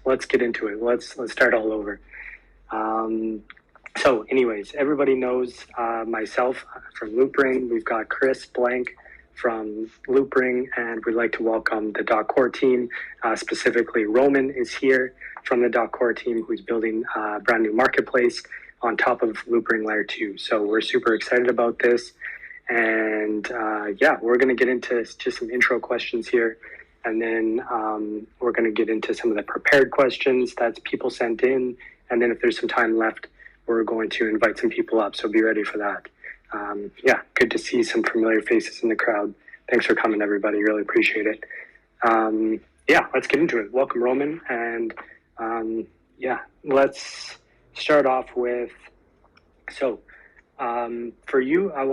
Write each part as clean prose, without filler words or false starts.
let's get into it. Let's start all over. So anyways, everybody knows myself from Loopring. We've got Chris Blank from Loopring, and we'd like to welcome the .core team. Specifically, Roman is here from the .core team, who's building a brand new marketplace on top of Loopring Layer 2. So we're super excited about this. And we're going to get into just some intro questions here. And then we're going to get into some of the prepared questions that people sent in. And then if there's some time left, we're going to invite some people up. So be ready for that. Good to see some familiar faces in the crowd. Thanks for coming, everybody. Really appreciate it. Let's get into it. Welcome, Roman. And let's start off with, for you, I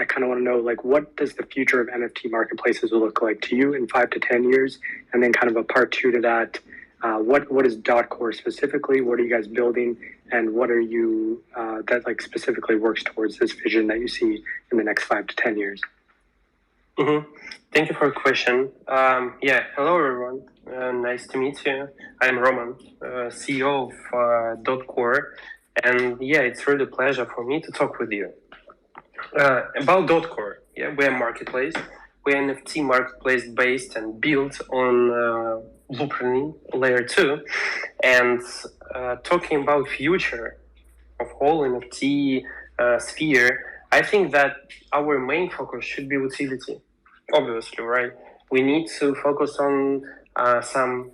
kind of want to know, like, what does the future of NFT marketplaces look like to you in 5 to 10 years? And then kind of a part two to that, what is .core specifically? What are you guys building? And what are you, that like specifically works towards this vision that you see in the next 5 to 10 years? Mm-hmm. Thank you for the question. Hello everyone. Nice to meet you. I'm Roman, CEO of .core. And it's really a pleasure for me to talk with you. About .core, we're a marketplace. We're an NFT marketplace based and built on Loopring Layer 2. And talking about future of whole NFT sphere, I think that our main focus should be utility. Obviously, right? We need to focus on some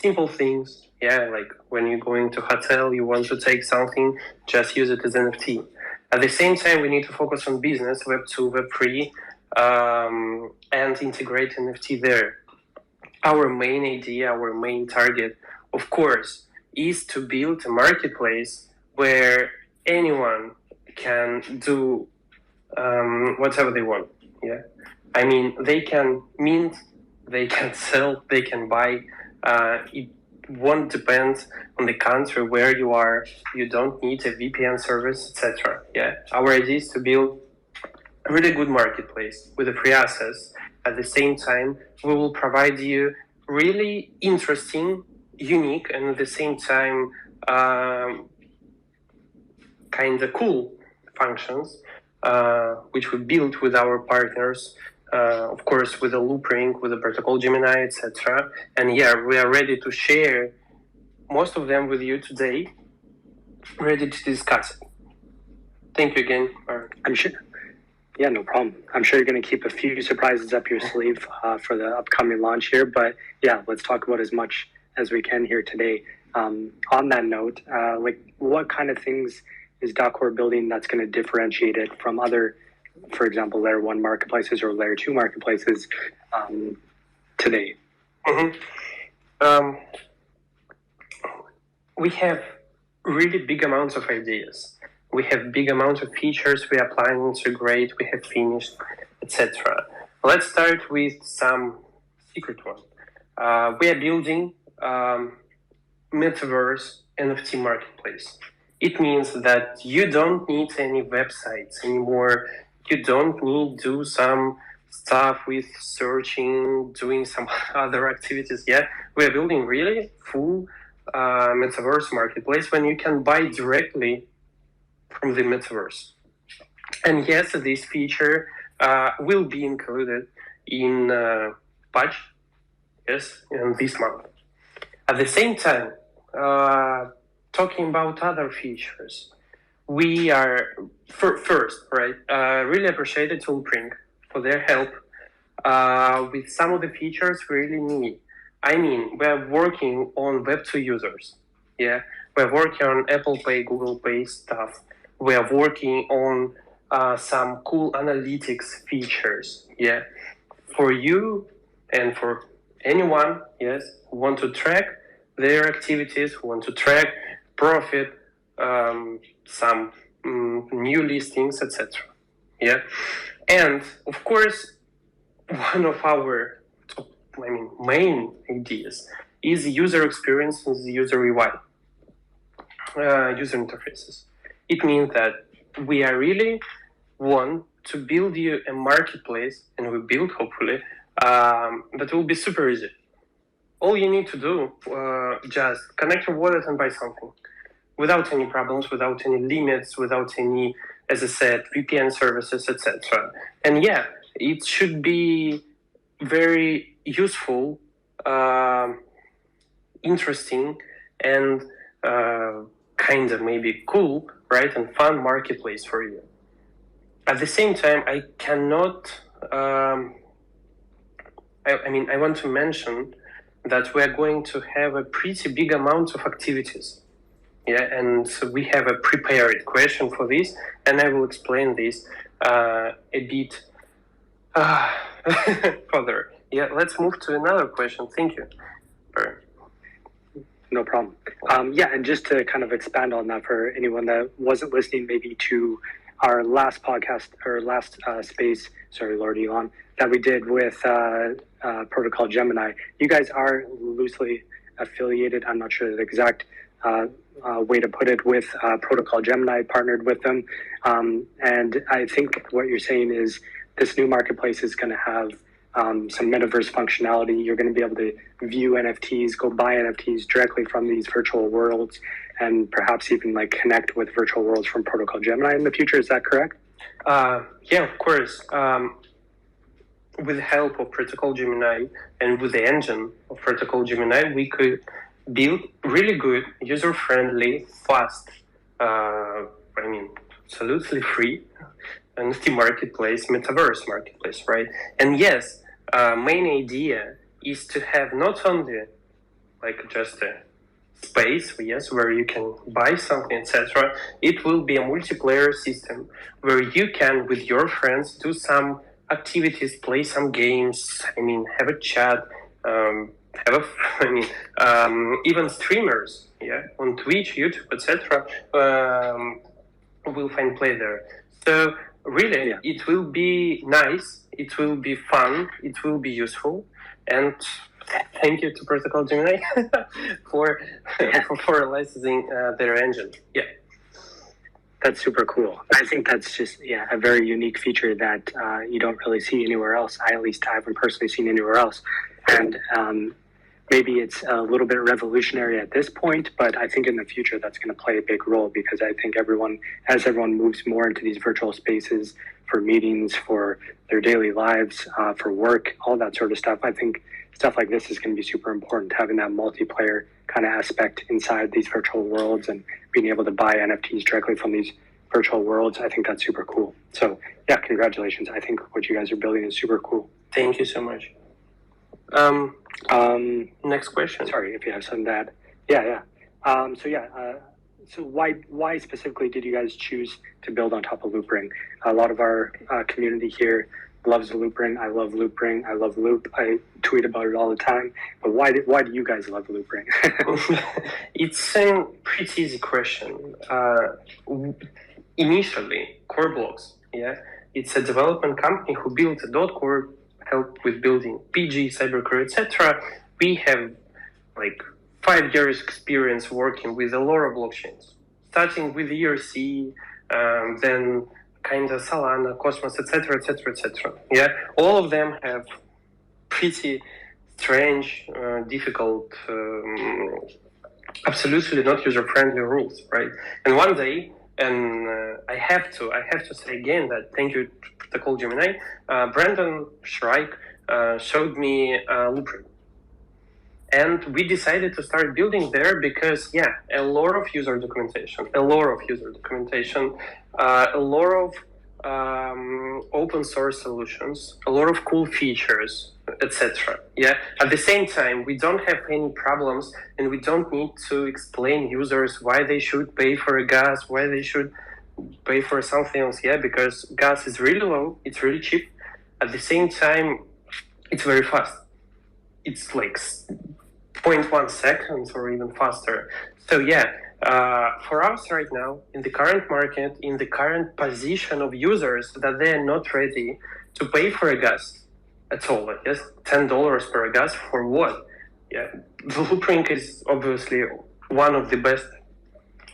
simple things. Like when you're going to hotel, you want to take something, just use it as NFT. At the same time, we need to focus on business, Web 2, Web 3, and integrate NFT there. Our main idea, our main target, of course, is to build a marketplace where anyone can do whatever they want. I mean, they can mint, they can sell, they can buy. It won't depend on the country where you are. You don't need a VPN service, etc. Our idea is to build a really good marketplace with a free access. At the same time, we will provide you really interesting, unique, and at the same time kind of cool functions, which we built with our partners. Of course, with the Loopring, with the Protocol Gemini, etc. And we are ready to share most of them with you today, ready to discuss it. Thank you again, Byron. I'm sure. Yeah, no problem. I'm sure you're going to keep a few surprises up your sleeve for the upcoming launch here. But let's talk about as much as we can here today. On that note, what kind of things is .core building that's going to differentiate it from other, for example, Layer 1 marketplaces or Layer 2 marketplaces today? Mm-hmm. We have really big amounts of ideas. We have big amounts of features we are planning to integrate, we have finished, etc. Let's start with some secret one. We are building Metaverse NFT Marketplace. It means that you don't need any websites anymore. You don't need to do some stuff with searching, doing some other activities. We are building really full Metaverse marketplace when you can buy directly from the Metaverse. And yes, this feature will be included in patch, in this month. At the same time, talking about other features, we are really appreciated to Loopring for their help with some of the features we really need. I mean, we're working on Web 2 users. We're working on Apple Pay, Google Pay stuff. We are working on some cool analytics features. For you and for anyone, who want to track their activities, who want to track profit, some new listings, etc. And of course, one of our main ideas is user experience and the user UI, user interfaces. It means that we are really want to build you a marketplace, and we build hopefully that will be super easy. all you need to do, just connect your wallet and buy something without any problems, without any limits, without any, as I said, VPN services, etc. And yeah, it should be very useful, interesting, and kind of maybe cool, right, and fun marketplace for you. At the same time, I cannot. I want to mention that we are going to have a pretty big amount of activities. Yeah, and so we have a prepared question for this, and I will explain this a bit further. Yeah, let's move to another question. Thank you. No problem. Yeah, and just to kind of expand on that for anyone that wasn't listening maybe to our last podcast or last space, sorry, Lord Elon, that we did with Protocol Gemini. You guys are loosely affiliated. I'm not sure the exact way to put it with Protocol Gemini, partnered with them. And I think what you're saying is this new marketplace is going to have some metaverse functionality. You're going to be able to view NFTs, go buy NFTs directly from these virtual worlds, and perhaps even like connect with virtual worlds from Protocol Gemini in the future. Is that correct? Yeah, of course. With the help of Protocol Gemini and with the engine of Protocol Gemini, we could build really good, user-friendly, fast, absolutely free NFT marketplace, Metaverse marketplace, right? And yes, main idea is to have not only like just a space, yes, where you can buy something, etc. It will be a multiplayer system where you can, with your friends, do some activities, play some games. Have a chat. Even streamers, yeah, on Twitch, YouTube, etc. Will find play there. So really, yeah, it will be nice. It will be fun. It will be useful, and thank you to Protocol Gemini for licensing their engine. Yeah, that's super cool. I think that's just a very unique feature that you don't really see anywhere else. I haven't personally seen anywhere else, and maybe it's a little bit revolutionary at this point, but I think in the future that's going to play a big role, because I think as everyone moves more into these virtual spaces for meetings, for their daily lives, for work, all that sort of stuff, I think stuff like this is going to be super important, having that multiplayer kind of aspect inside these virtual worlds and being able to buy NFTs directly from these virtual worlds. I think that's super cool. So yeah, congratulations. I think what you guys are building is super cool. Thank you so much. Next question. Sorry if you have something to add. So why specifically did you guys choose to build on top of Loopring? A lot of our community here loves Loopring. I love Loopring. I love Loop. I tweet about it all the time. But why do you guys love Loopring? It's a pretty easy question. Initially, Core Blocks, yeah, it's a development company who built a .core, help with building PG, Cybercore, etc. We have 5 years experience working with a lot of blockchains, starting with ERC, then kind of Solana, Cosmos, etc., etc., etc. Yeah, all of them have pretty strange, difficult, absolutely not user-friendly rules, right? And one day, and I have to say again that thank you to Protocol Gemini, Brandon Shrike showed me Loopring. And we decided to start building there because, a lot of user documentation, a lot of open source solutions, a lot of cool features, etc. Yeah. At the same time, we don't have any problems, and we don't need to explain users why they should pay for a gas, why they should pay for something else. Yeah, because gas is really low, it's really cheap. At the same time, it's very fast. It's 0.1 seconds or even faster. So for us right now, in the current market, in the current position of users, that they are not ready to pay for a gas at all. Yes, $10 per gas for what? Yeah, Loopring is obviously one of the best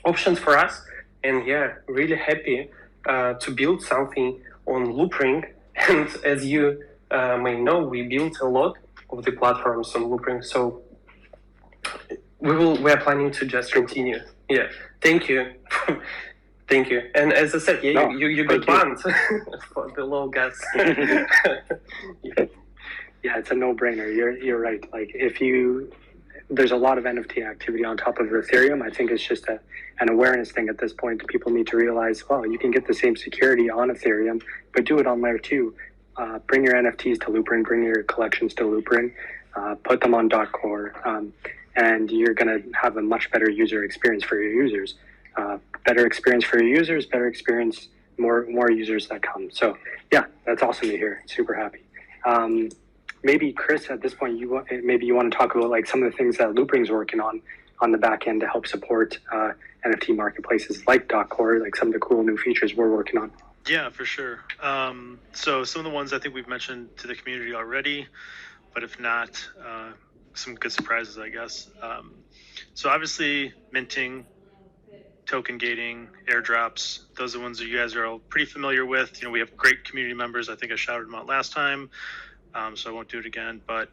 options for us, and really happy to build something on Loopring. And as you may know, we built a lot of the platforms on Loopring. So We are planning to just continue. Yeah. Thank you. Thank you. And as I said, yeah, you got plans for the low gas. Yeah, it's a no-brainer. You're right. Like there's a lot of NFT activity on top of Ethereum. I think it's just an awareness thing at this point. People need to realize, well, you can get the same security on Ethereum, but do it on layer 2. Bring your NFTs to Loopring, bring your collections to Loopring, put them on .core, and you're going to have a much better user experience for your users. Better experience for your users, better experience, more users that come. So yeah, that's awesome to hear. Super happy. Maybe Chris, at this point, you want to talk about like some of the things that Loopring's working on the back end to help support NFT marketplaces like .core, like some of the cool new features we're working on. Yeah, for sure. So some of the ones I think we've mentioned to the community already, but if not, some good surprises, I guess. So obviously minting, token gating, airdrops, those are the ones that you guys are all pretty familiar with. We have great community members. I think I shouted them out last time. So I won't do it again, but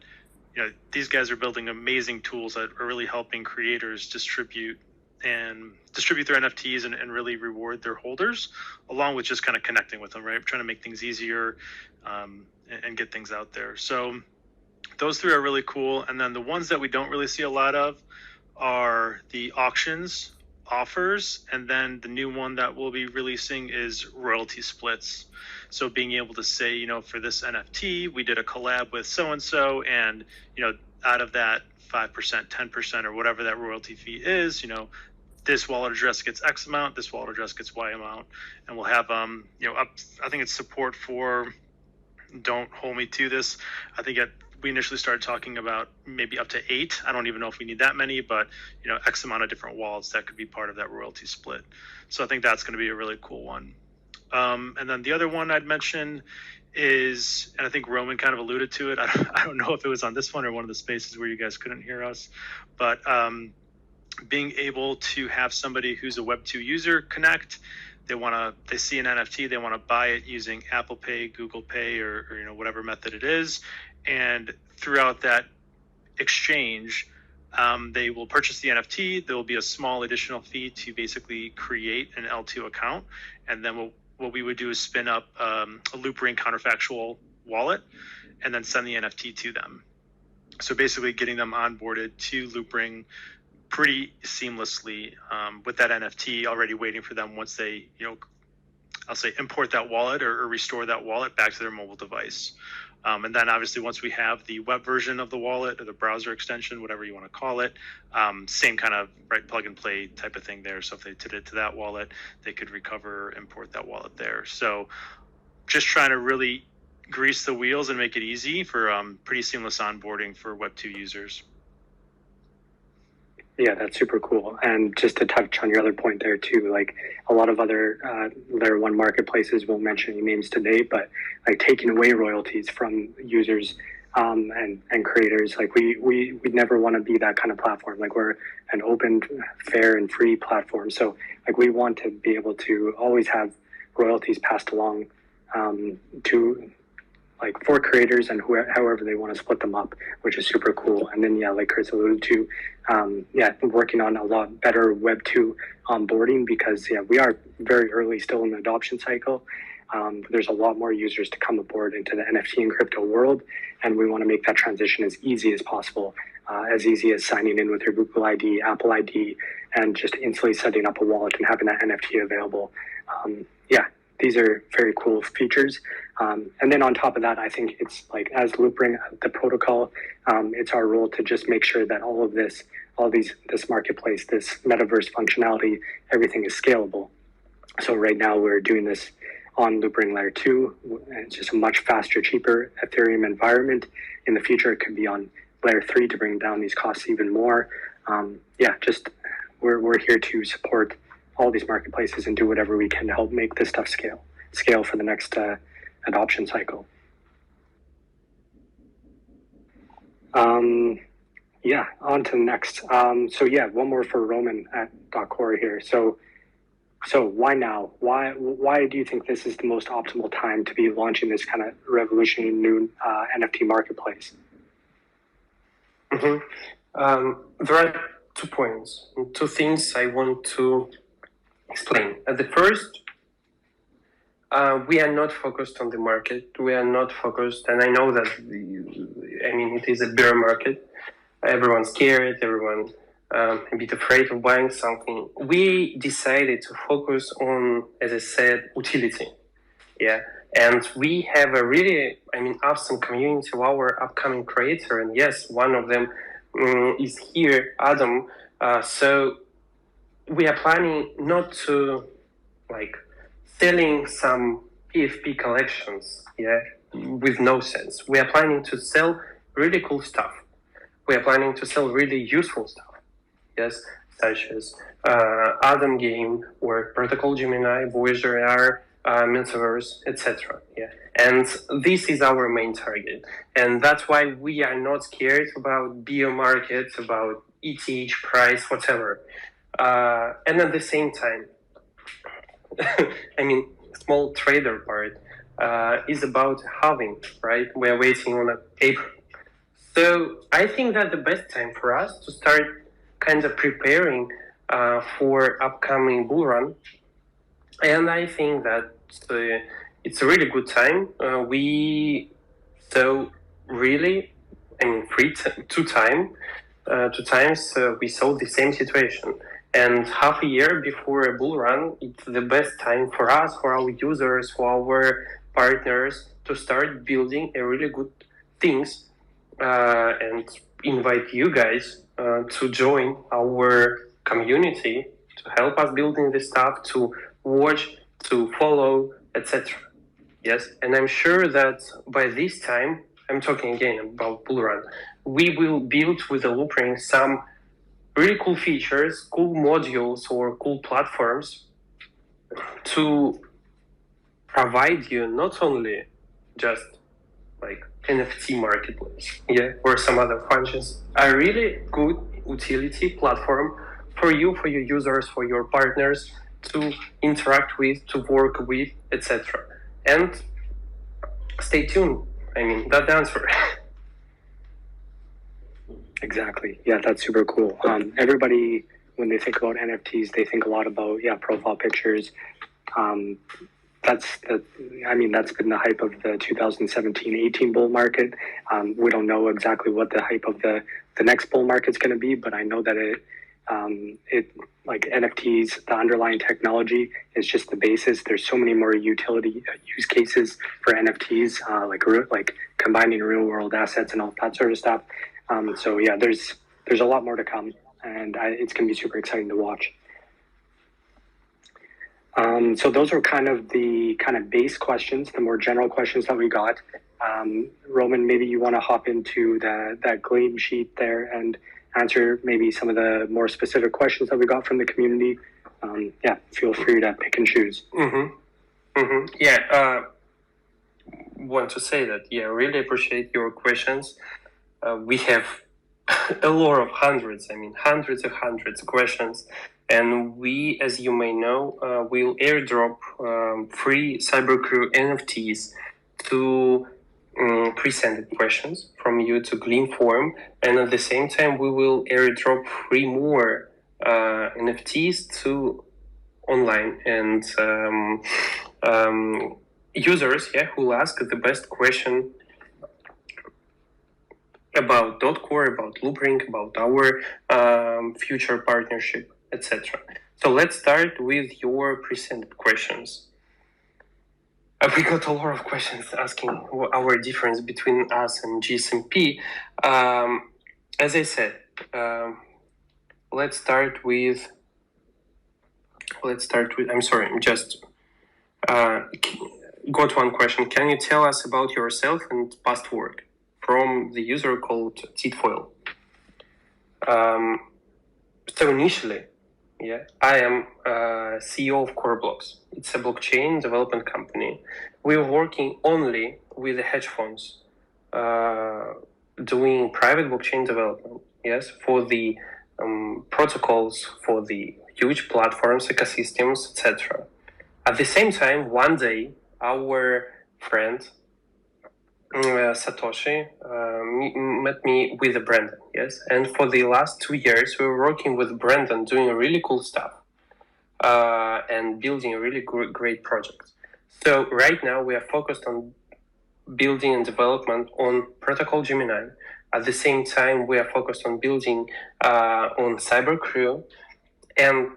these guys are building amazing tools that are really helping creators distribute their NFTs and really reward their holders, along with just kind of connecting with them, right? Trying to make things easier and get things out there. So those three are really cool. And then the ones that we don't really see a lot of are the auctions, offers, and then the new one that we'll be releasing is royalty splits. So being able to say, for this NFT, we did a collab with so-and-so, and, out of that 5%, 10%, or whatever that royalty fee is, this wallet address gets X amount, this wallet address gets Y amount. And we'll have, I think it's support for, don't hold me to this, I think we initially started talking about maybe up to 8. I don't even know if we need that many, but X amount of different wallets that could be part of that royalty split. So I think that's going to be a really cool one. And then the other one I'd mention is, and I think Roman kind of alluded to it. I don't know if it was on this one or one of the spaces where you guys couldn't hear us, but being able to have somebody who's a Web2 user connect. They see an NFT, they want to buy it using Apple Pay, Google Pay, or whatever method it is. And throughout that exchange, they will purchase the NFT. There will be a small additional fee to basically create an L2 account. And then what we would do is spin up a Loopring counterfactual wallet and then send the NFT to them. So basically getting them onboarded to Loopring pretty seamlessly with that NFT already waiting for them once they, I'll say import that wallet or restore that wallet back to their mobile device. And then obviously once we have the web version of the wallet or the browser extension, whatever you want to call it, same kind of plug and play type of thing there. So if they did it to that wallet, they could import that wallet there. So just trying to really grease the wheels and make it easy for pretty seamless onboarding for Web2 users. Yeah, that's super cool. And just to touch on your other point there too, like a lot of other layer 1 marketplaces, won't mention any names today, but like taking away royalties from users and creators, like we never want to be that kind of platform. Like we're an open, fair, and free platform. So like we want to be able to always have royalties passed along to like for creators and however they want to split them up, which is super cool. And then, yeah, like Chris alluded to, working on a lot better Web 2 onboarding because, we are very early still in the adoption cycle. There's a lot more users to come aboard into the NFT and crypto world, and we want to make that transition as easy as possible, as easy as signing in with your Google ID, Apple ID, and just instantly setting up a wallet and having that NFT available. These are very cool features. And then on top of that, I think it's like as Loopring, the protocol, it's our role to just make sure that this marketplace, this metaverse functionality, everything is scalable. So right now we're doing this on Loopring Layer 2. It's just a much faster, cheaper Ethereum environment. In the future, it could be on Layer 3 to bring down these costs even more. We're here to support all these marketplaces and do whatever we can to help make this stuff scale for the next adoption cycle. On to the next. One more for Roman at .core here. So why now? Why do you think this is the most optimal time to be launching this kind of revolutionary new NFT marketplace? Mm-hmm. There are 2 points, 2 things I want to explain. The first, we are not focused on the market. We are not focused, and I know that it is a bear market. Everyone's scared. Everyone a bit afraid of buying something. We decided to focus on, as I said, utility. Yeah, and we have a really, awesome community of our upcoming creator, and yes, one of them is here, Adam. So we are planning not to selling some PFP collections, with no sense. We are planning to sell really cool stuff. We are planning to sell really useful stuff, yes, such as Adam Game or Protocol Gemini, Voyager AR, Metaverse, etc. Yeah, and this is our main target, and that's why we are not scared about bio markets, about ETH price, whatever. And at the same time, small trader part is about halving, right? We are waiting on April. So I think that the best time for us to start kind of preparing for upcoming bull run. And I think that it's a really good time. We saw really, two times we saw the same situation. And half a year before a bull run, it's the best time for us, for our users, for our partners to start building a really good things and invite you guys to join our community to help us building this stuff, to watch, to follow, etc. Yes, and I'm sure that by this time, I'm talking again about bull run, we will build with the Loopring some really cool features, cool modules, or cool platforms to provide you not only just NFT Marketplace, or some other functions, a really good utility platform for you, for your users, for your partners to interact with, to work with, etc. And stay tuned. That answer. Exactly. Yeah, that's super cool. Everybody, when they think about NFTs, they think a lot about profile pictures. That's been the hype of the 2017-18 bull market. We don't know exactly what the hype of the next bull market's going to be, but I know that it NFTs, the underlying technology is just the basis. There's so many more utility use cases for NFTs, like combining real world assets and all that sort of stuff. So yeah, there's a lot more to come, and it's going to be super exciting to watch. So those are kind of the base questions, the more general questions that we got. Roman, maybe you want to hop into that Gleam sheet there and answer maybe some of the more specific questions that we got from the community. Feel free to pick and choose. Want to say that, really appreciate your questions. We have a lot of hundreds of questions. And we, as you may know, will airdrop free Cybercrew NFTs to pre-sent questions from you to Gleam form. And at the same time, we will airdrop free more NFTs to online and users who will ask the best question about .core, about Loopring, about our future partnership, etc. So let's start with your presented questions. We got a lot of questions asking our difference between us and GSMP. As I said, let's start with. I'm sorry, just got one question. Can you tell us about yourself and past work? From the user called Titfoil. So initially, I am CEO of CORE. It's a blockchain development company. We're working only with the hedge funds, doing private blockchain development, for the protocols, for the huge platforms, ecosystems, etc. At the same time, one day, our friend Satoshi met me with Brandon, yes. And for the last 2 years, we were working with Brandon, doing really cool stuff and building a really great project. So right now we are focused on building and development on Protocol Gemini. At the same time, we are focused on building on Cyber Crew. And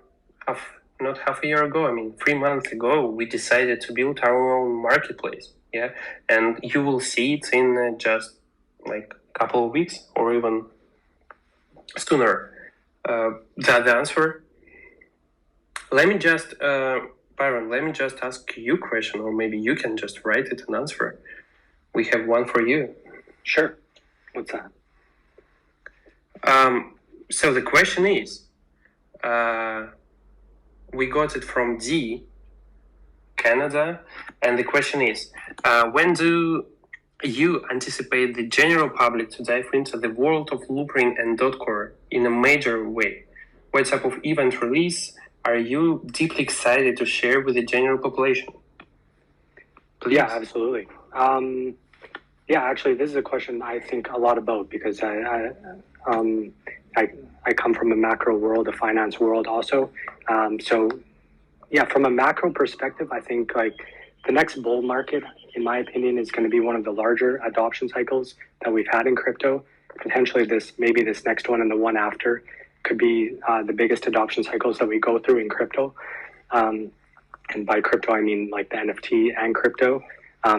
not half a year ago, 3 months ago, we decided to build our own marketplace. Yeah, and you will see it in just like a couple of weeks or even sooner. The answer. Let me just, Byron, let me just ask you a question, or maybe you can just write it and answer. We have one for you. Sure. What's that? So the question is, we got it from D, Canada, and the question is, when do you anticipate the general public to dive into the world of Loopring and .core in a major way? What type of event release are you deeply excited to share with the general population? Please. Yeah, absolutely. Actually, this is a question I think a lot about because I come from a macro world, a finance world also. From a macro perspective, I think like the next bull market, in my opinion, is going to be one of the larger adoption cycles that we've had in crypto. Potentially this next one and the one after could be the biggest adoption cycles that we go through in crypto. And by crypto, I mean like the NFT and crypto.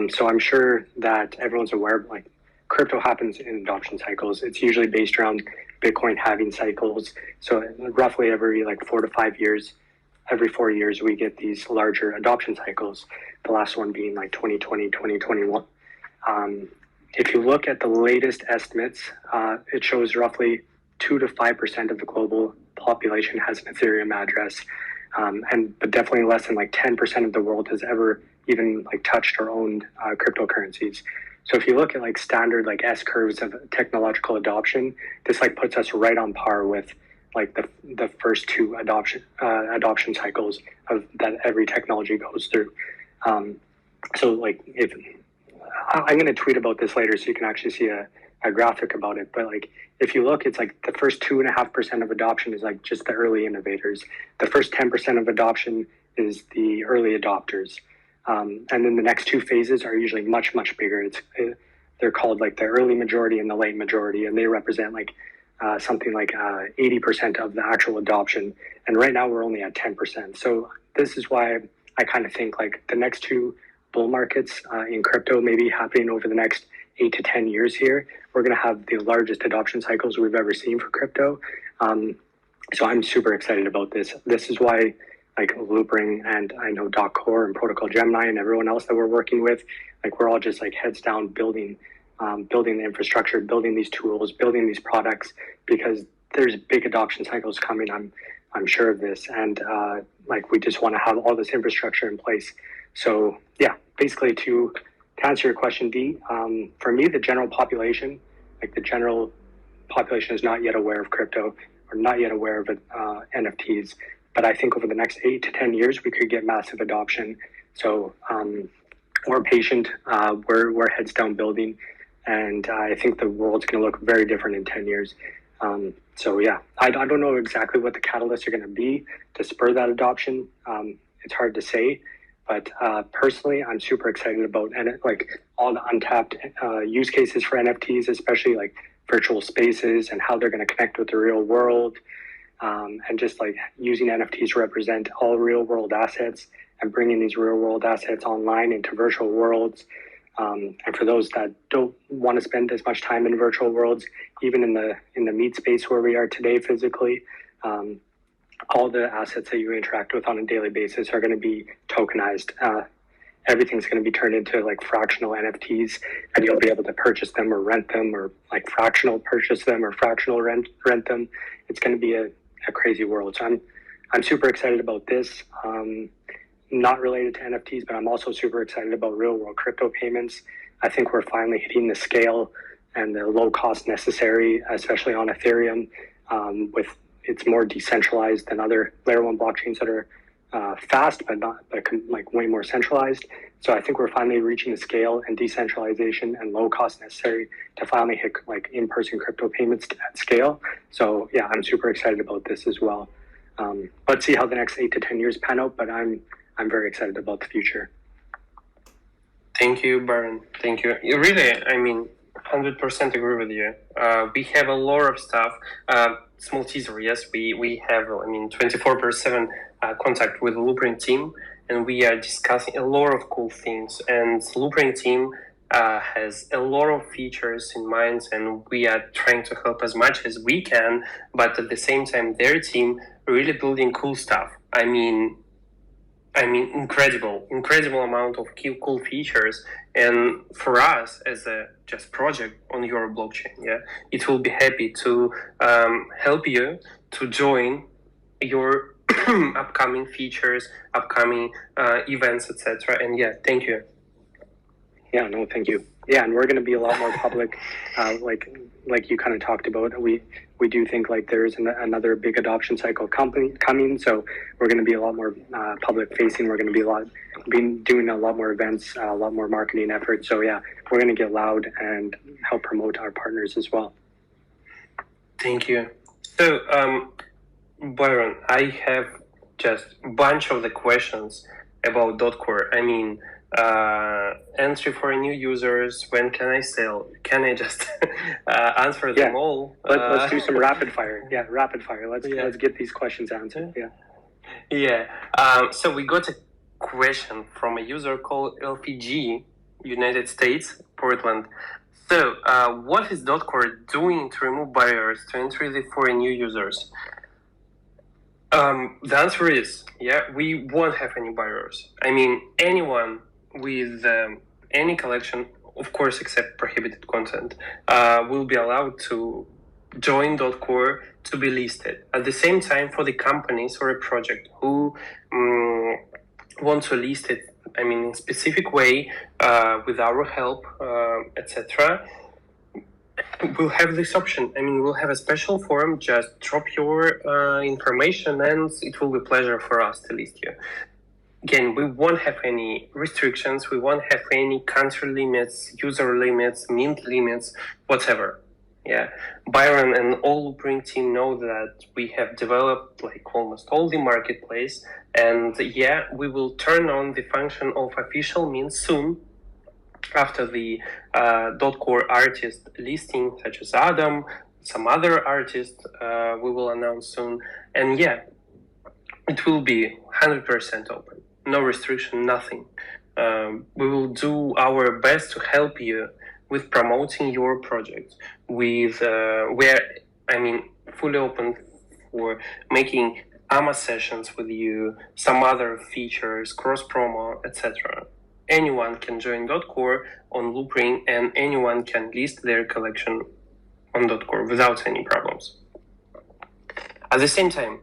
So I'm sure that everyone's aware of like crypto happens in adoption cycles. It's usually based around Bitcoin halving cycles. So roughly every like 4 to 5 years, every 4 years, we get these larger adoption cycles. The last one being like 2020, 2021. If you look at the latest estimates, it shows roughly 2 to 5% of the global population has an Ethereum address. But definitely less than like 10% of the world has ever even like touched or owned cryptocurrencies. So if you look at like standard like S curves of technological adoption, this like puts us right on par with like the first two adoption cycles of that every technology goes through. So like if I'm going to tweet about this later, so you can actually see a graphic about it. But like if you look, it's like the first 2.5% of adoption is like just the early innovators. The first 10% of adoption is the early adopters. And then the next two phases are usually much, much bigger. They're called like the early majority and the late majority, and they represent like something like 80% of the actual adoption. And right now we're only at 10%. So this is why I kind of think like the next two bull markets in crypto may be happening over the next 8 to 10 years here. We're going to have the largest adoption cycles we've ever seen for crypto. So I'm super excited about this. This is why like Loopring and I know .core and Protocol Gemini and everyone else that we're working with, like we're all just like heads down building the infrastructure, building these tools, building these products, because there's big adoption cycles coming. I'm sure of this. And like we just want to have all this infrastructure in place. So yeah, basically to answer your question, D, for me, the general population is not yet aware of crypto or not yet aware of NFTs. But I think over the next 8 to 10 years, we could get massive adoption. So we're patient, we're heads down building, and I think the world's going to look very different in 10 years. So yeah, I don't know exactly what the catalysts are going to be to spur that adoption. It's hard to say, but personally, I'm super excited about like all the untapped use cases for NFTs, especially like virtual spaces and how they're going to connect with the real world. And just like using NFTs to represent all real world assets and bringing these real world assets online into virtual worlds. And for those that don't want to spend as much time in virtual worlds, even in the meat space where we are today physically, all the assets that you interact with on a daily basis are going to be tokenized. Everything's going to be turned into like fractional NFTs, and you'll be able to purchase them or rent them, or like fractional purchase them or fractional rent them. It's going to be a crazy world. So I'm super excited about this. Not related to NFTs, but I'm also super excited about real world crypto payments. I think we're finally hitting the scale and the low cost necessary, especially on Ethereum. With it's more decentralized than other layer one blockchains that are fast, but not like way more centralized. So I think we're finally reaching the scale and decentralization and low cost necessary to finally hit like in-person crypto payments at scale. So yeah, I'm super excited about this as well. Let's see how the next 8 to 10 years pan out, but I'm very excited about the future. Thank you, Byron. Thank you. Really, I mean, 100% agree with you. We have a lot of stuff. Small teaser, yes, we have, 24/7 contact with the Loopring team, and we are discussing a lot of cool things. And Loopring team has a lot of features in mind, and we are trying to help as much as we can, but at the same time, their team really building cool stuff. I mean, incredible amount of cool features. And for us as a just project on your blockchain, yeah, it will be happy to help you to join your upcoming features, upcoming events, etc. And yeah, thank you. Yeah, no, thank you. Yeah, and we're going to be a lot more public, like you kind of talked about. We do think like there's another big adoption cycle coming, so we're going to be a lot more public facing. We're going to be doing a lot more events, a lot more marketing efforts. So yeah, we're going to get loud and help promote our partners as well. Thank you. So, Byron, I have just a bunch of the questions about .core. I mean, entry for new users, when can I sell? Can I just answer them all? Let's do some rapid fire. Yeah, rapid fire. Let's get these questions answered. So we got a question from a user called LPG, United States, Portland. So what is .core doing to remove barriers to entry for new users? The answer is, we won't have any barriers. I mean, anyone with any collection, of course, except prohibited content, will be allowed to join .core to be listed. At the same time, for the companies or a project who want to list it, I mean, in a specific way, with our help, etc., we'll have this option. I mean, we'll have a special form, just drop your information and it will be a pleasure for us to list you. Again, we won't have any restrictions, we won't have any country limits, user limits, mint limits, whatever. Yeah, Byron and all Loopring team know that we have developed like almost all the marketplace, and yeah, we will turn on the function of official mint soon after the .core artist listing, such as Adam, some other artists we will announce soon, and yeah, it will be 100% open. No restriction, nothing. We will do our best to help you with promoting your project. We're fully open for making AMA sessions with you, some other features, cross promo, etc. Anyone can join .core on Loopring, and anyone can list their collection on .core without any problems. At the same time,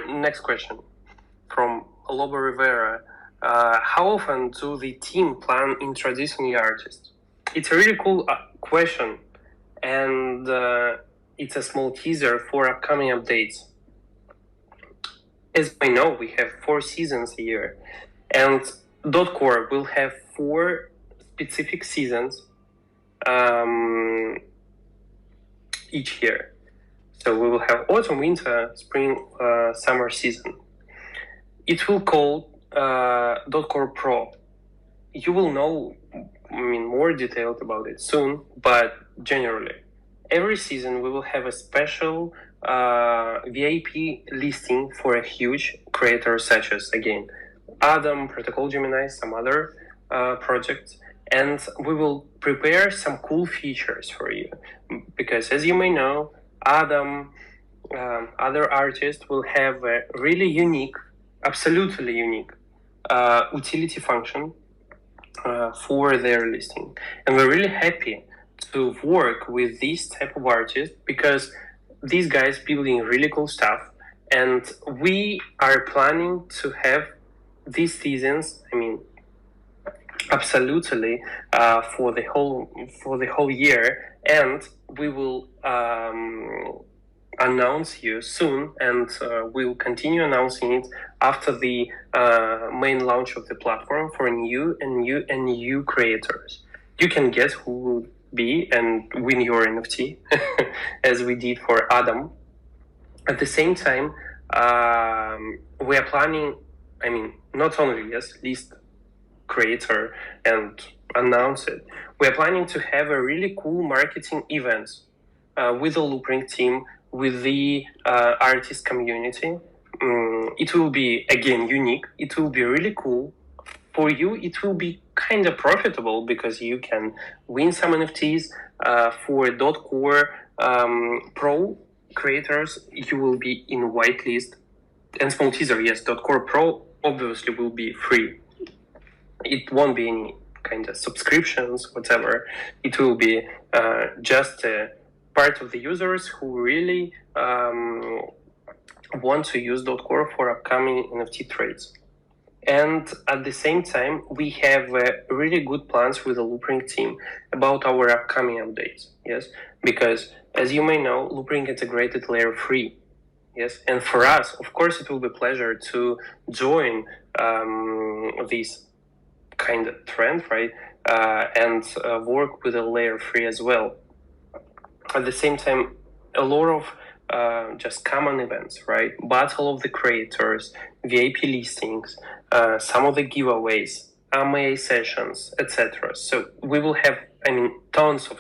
next question from Lobo Rivera. How often do the team plan introducing the artist? It's a really cool question, and it's a small teaser for upcoming updates. As we know, we have 4 seasons a year, and .core will have 4 specific seasons each year. So we will have autumn, winter, spring, summer season. It will call .core Pro. You will know, more detailed about it soon, but generally, every season we will have a special VIP listing for a huge creator such as, again, Adam, Protocol Gemini, some other projects, and we will prepare some cool features for you, because as you may know, Adam, other artists will have a really unique, absolutely unique utility function for their listing. And we're really happy to work with these type of artists because these guys building really cool stuff, and we are planning to have these seasons, absolutely for the whole year, and we will announce you soon, and we'll continue announcing it after the main launch of the platform for new creators. You can guess who will be and win your NFT, as we did for Adam. At the same time, we are planning, not only list creator and announce it. We are planning to have a really cool marketing event with the Loopring team, with the artist community. It will be, again, unique. It will be really cool. For you, it will be kind of profitable because you can win some NFTs. For .core Pro creators, you will be in whitelist. And small teaser, yes, .core Pro obviously will be free. It won't be any kind of subscriptions, whatever. It will be just part of the users who really want to use .core for upcoming NFT trades. And at the same time, we have really good plans with the Loopring team about our upcoming updates. Yes, because as you may know, Loopring integrated layer 3. Yes, and for us, of course, it will be a pleasure to join this kind of trend, right? And work with a layer 3 as well. At the same time, a lot of just common events, right? Battle of the creators, VIP listings, some of the giveaways, AMA sessions, etc. So we will have, tons of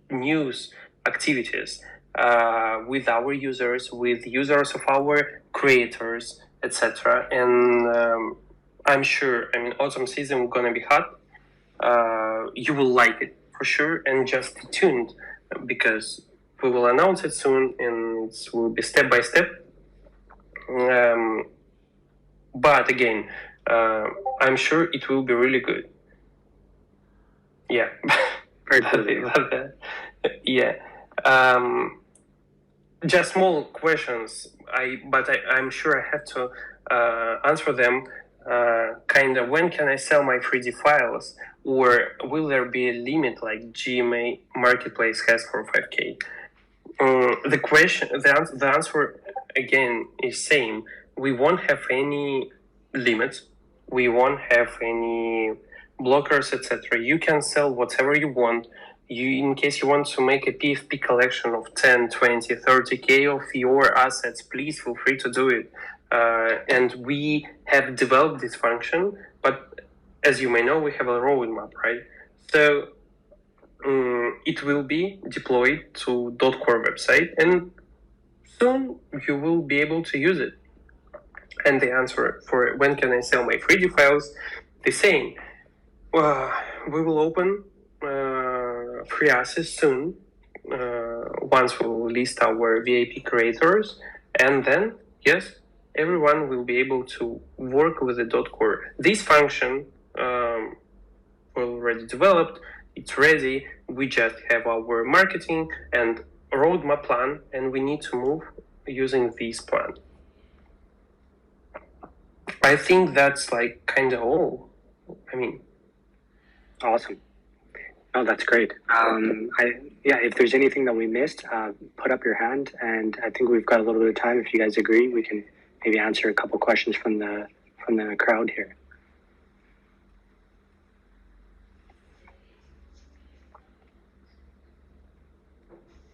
news activities with our users, with users of our creators, etc. And I'm sure, autumn season is gonna be hot. You will like it for sure, and just stay tuned because we will announce it soon, and it will be step by step. But again, I'm sure it will be really good. Yeah. Yeah. Just small questions. I'm sure I have to answer them. When can I sell my 3D files, or will there be a limit like GMA Marketplace has for 5K? The answer again is same. We won't have any limits. We won't have any blockers, etc. You can sell whatever you want. In case you want to make a PFP collection of 10, 20, 30K of your assets, please feel free to do it. And we have developed this function, but as you may know, we have a roadmap, right? So it will be deployed to .core website, and soon you will be able to use it. And the answer for when can I sell my 3D files, the same. We will open free access soon, once we will list our VIP creators, and then, yes, everyone will be able to work with the .core. This function already developed, it's ready, we just have our marketing and roadmap plan, and we need to move using this plan. I think that's kind of all. Awesome. Oh, that's great. If there's anything that we missed, put up your hand, and I think we've got a little bit of time. If you guys agree, we can maybe answer a couple questions from the crowd here.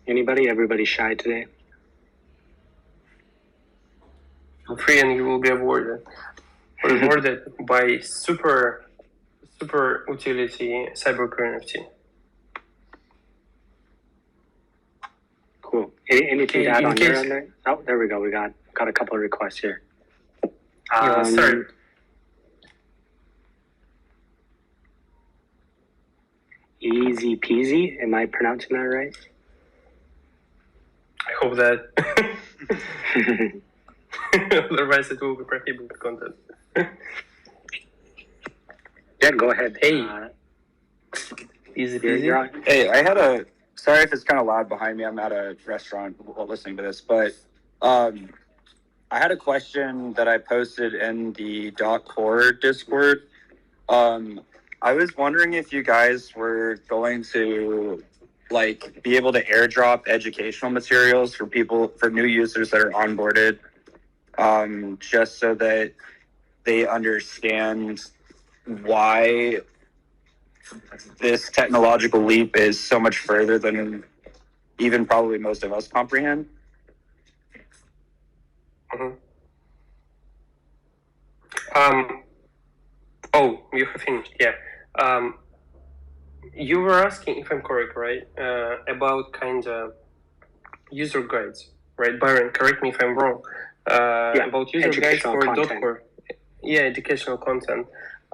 Anybody? Everybody shy today? Feel free, and you will be rewarded by super utility CyberCore NFT. Cool. Anything to add on your end there? Oh, there we go. We got a couple of requests here. Sorry. Easy peasy. Am I pronouncing that right? I hope that. Otherwise, it will be prohibited content. Yeah, go ahead. Hey. Easy peasy. Hey, sorry if it's kind of loud behind me. I'm at a restaurant while listening to this, but I had a question that I posted in the .core Discord. I was wondering if you guys were going to like be able to airdrop educational materials for new users that are onboarded, just so that they understand why this technological leap is so much further than even probably most of us comprehend. Mm-hmm. You have finished, yeah. You were asking, if I'm correct, right, about kind of user guides, right? Byron, correct me if I'm wrong. About user guides for .core. Yeah, educational content.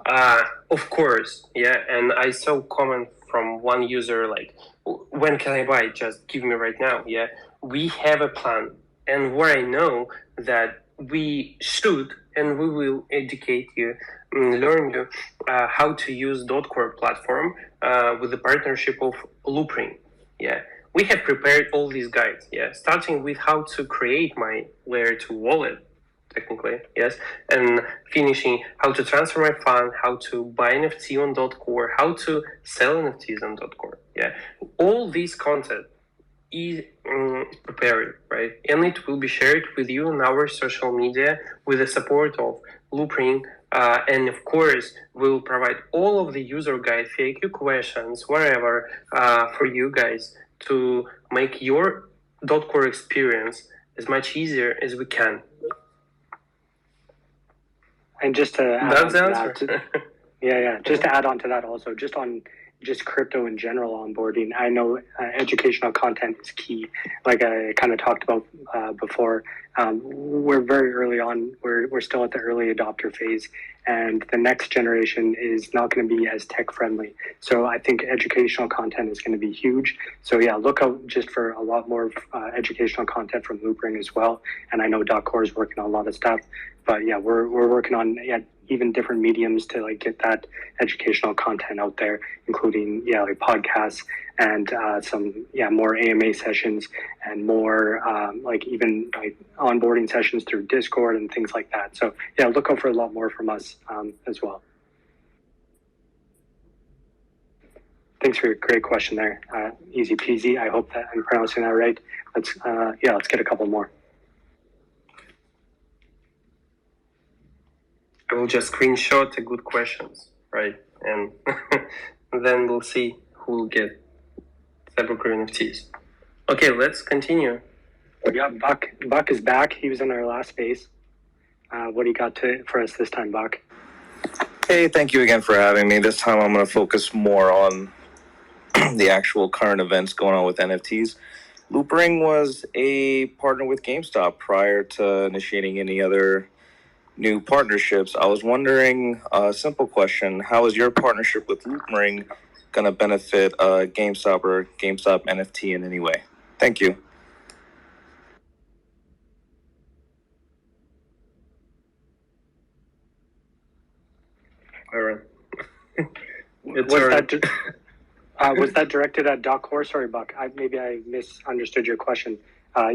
Of course, yeah. And I saw comment from one user like, when can I buy? Just give me right now. Yeah, we have a plan, and where I know that we should and we will educate you, learn you how to use .core platform with the partnership of Loopring. Yeah, we have prepared all these guides. Yeah, starting with how to create my layer 2 wallet, technically, yes, and finishing how to transfer my fund, how to buy NFT on .core, how to sell NFTs on .core. Yeah, all this content is prepared, right? And it will be shared with you on our social media with the support of Loopring. And of course, we'll provide all of the user guide, FAQ questions, wherever, for you guys to make your .core experience as much easier as we can. And just to add That's the answer. Just to add on to that also, just crypto in general onboarding. I know educational content is key. Like I kind of talked about before, we're very early on. We're still at the early adopter phase, and the next generation is not going to be as tech friendly. So I think educational content is going to be huge. So yeah, look out just for a lot more educational content from Loopring as well. And I know .core is working on a lot of stuff, but yeah, we're working on even different mediums to like get that educational content out there, including like podcasts and some more AMA sessions and more like even like onboarding sessions through Discord and things like that. So yeah, look out for a lot more from us as well. Thanks for your great question there. Easy peasy. I hope that I'm pronouncing that right. Let's get a couple more. I will just screenshot the good questions, right? And then we'll see who will get CyberCore NFTs. Okay, let's continue. Yeah, Buck is back. He was in our last space. What do you got for us this time, Buck? Hey, thank you again for having me. This time I'm going to focus more on the actual current events going on with NFTs. Loopring was a partner with GameStop prior to initiating any other new partnerships. I was wondering, a simple question, how is your partnership with Loopring going to benefit GameStop or GameStop NFT in any way? Thank you. Byron. Was that directed at .core? Sorry, Buck. Maybe I misunderstood your question.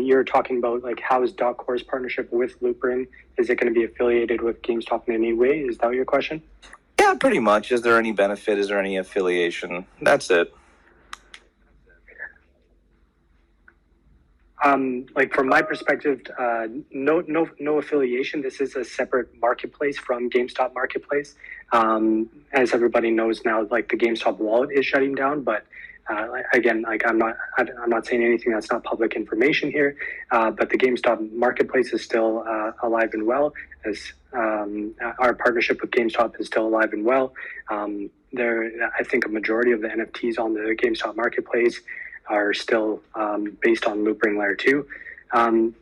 You're talking about like how is .core's partnership with Loopring? Is it going to be affiliated with GameStop in any way? Is that your question? Yeah, pretty much. Is there any benefit? Is there any affiliation? That's it. Like from my perspective, no affiliation. This is a separate marketplace from GameStop Marketplace. As everybody knows now, like the GameStop wallet is shutting down, but again, like I'm not saying anything that's not public information here. But the GameStop Marketplace is still alive and well. As our partnership with GameStop is still alive and well. I think a majority of the NFTs on the GameStop Marketplace are still based on Loopring Layer 2.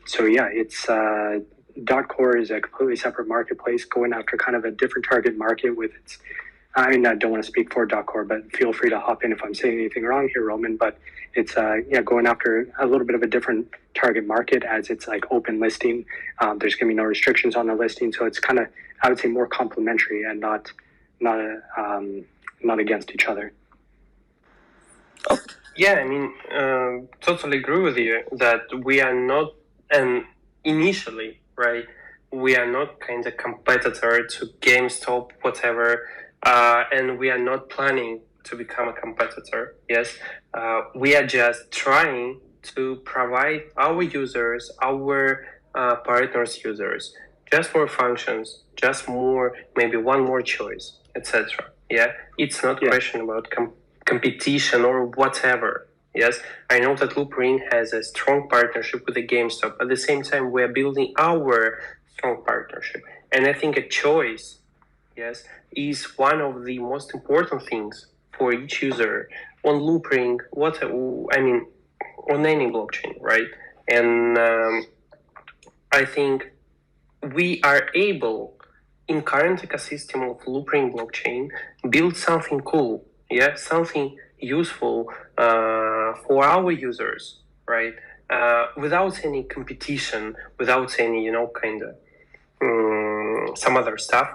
So yeah, it's .core is a completely separate marketplace going after kind of a different target market with its, I mean, I don't want to speak for .core, but feel free to hop in if I'm saying anything wrong here, Roman, but it's going after a little bit of a different target market as it's like open listing. There's going to be no restrictions on the listing. So it's kind of, I would say, more complementary and not against each other. Oh. Yeah, I mean, totally agree with you that we are not, and initially, right, we are not kind of competitor to GameStop, whatever, and we are not planning to become a competitor. Yes, we are just trying to provide our users, our partners' users, just more functions, just more, maybe one more choice, etc. Yeah, it's not a question about competition or whatever. Yes, I know that Loopring has a strong partnership with the GameStop. At the same time, we are building our strong partnership, and I think a choice, yes, is one of the most important things for each user on Loopring. On any blockchain, right? And I think we are able, in current ecosystem of Loopring blockchain, build something cool, yeah, something useful for our users, right? Without any competition, without any, kind of some other stuff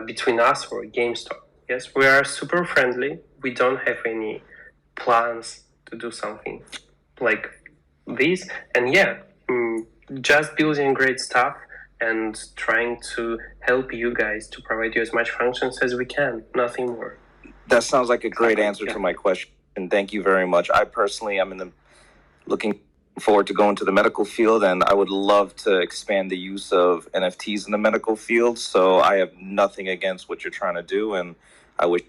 between us or GameStop. Yes, we are super friendly. We don't have any plans to do something like this. And just building great stuff and trying to help you guys to provide you as much functions as we can, nothing more. That sounds like a great answer to my question. And thank you very much. I personally am looking forward to going to the medical field, and I would love to expand the use of NFTs in the medical field. So I have nothing against what you're trying to do, and I wish.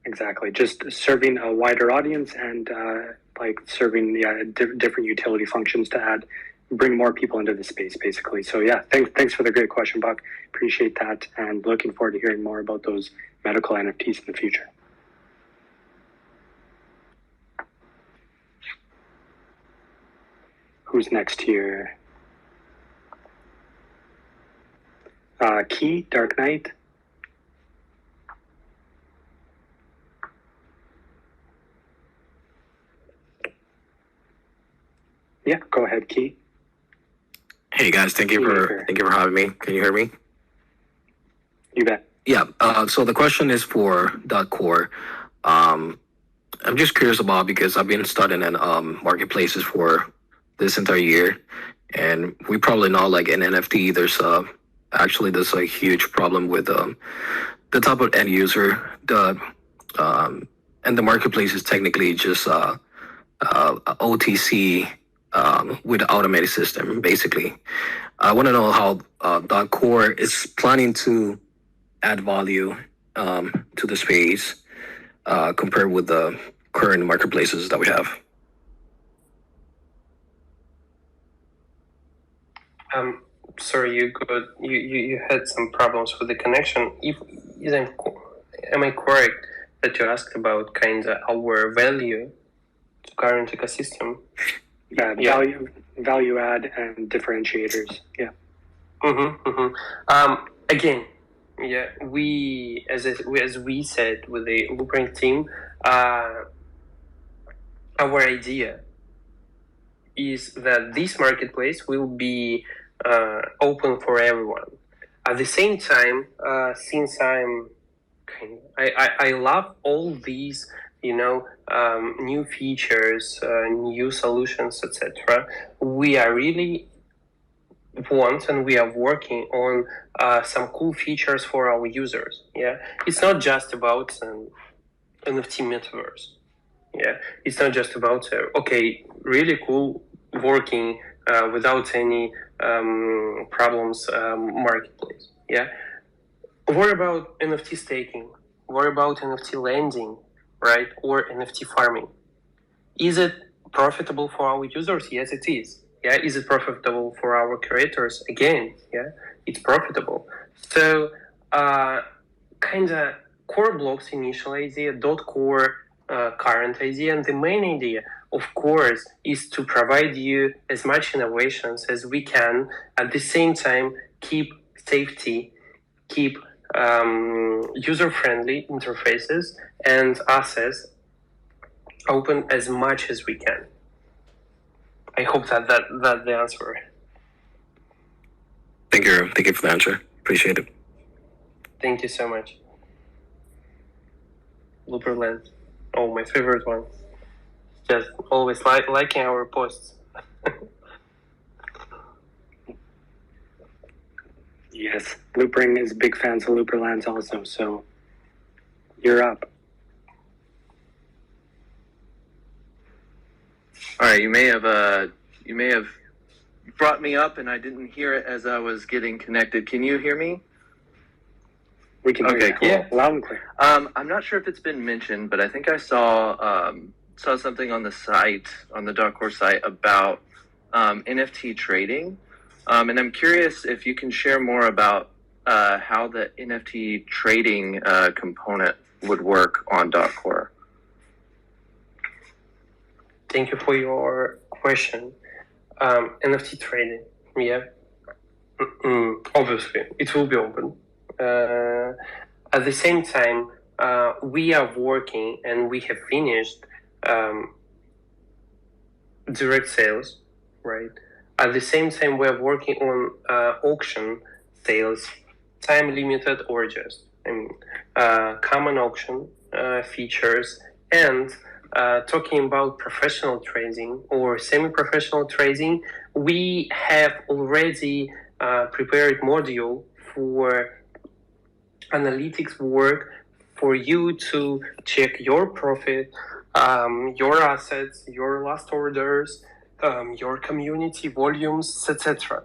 Exactly, just serving a wider audience and serving different utility functions to bring more people into the space, basically. So thanks for the great question, Buck. Appreciate that, and looking forward to hearing more about those medical NFTs in the future. Who's next here? Key, Dark Knight. Yeah, go ahead, Key. Hey guys, thank you for having me. Can you hear me? You bet. Yeah. So the question is for .core. I'm just curious about, because I've been studying in marketplaces for this entire year, and we probably know, like, in NFT, there's a huge problem with the type of end user. And the marketplace is technically just OTC with the automated system, basically. I want to know how .core is planning to add value to the space compared with the current marketplaces that we have. Sorry, you had some problems with the connection. Am I correct that you asked about kind of our value to current ecosystem? Value add and differentiators. Yeah. Again, we as we said with the Loopring team, our idea is that this marketplace will be open for everyone. At the same time, since I love all these, new features, new solutions, etc. We are really and we are working on some cool features for our users. Yeah, it's not just about NFT Metaverse. Yeah, it's not just about really cool working without any problems marketplace. Yeah, what about NFT staking? What about NFT lending, right? Or NFT farming? Is it profitable for our users? Yes, it is. Yeah, is it profitable for our creators? Again, yeah, it's profitable. So, kind of core blocks initial idea, .core current idea, and the main idea, of course, is to provide you as much innovations as we can. At the same time, keep safety, keep user-friendly interfaces and assets open as much as we can. I hope that's the answer. Thank you for the answer. Appreciate it. Thank you so much. Looperland. Oh, my favorite one. Just always liking our posts. Yes, Loopring is big fans of Looperlands also. So You're up. All right, you may have brought me up, and I didn't hear it as I was getting connected. Can you hear me? We can hear Okay, you. cool. Yeah, loud and clear. I'm not sure if it's been mentioned, but I think I saw something on the site, on the .core site, about NFT trading, and I'm curious if you can share more about how the NFT trading component would work on .core. Thank you for your question. NFT trading, yeah. Obviously, it will be open. At the same time, we are working and we have finished direct sales, right? At the same time, we are working on auction sales, time limited or just, common auction features, and talking about professional trading or semi-professional trading. We have already prepared module for analytics work for you to check your profit, your assets, your last orders, your community volumes, etc.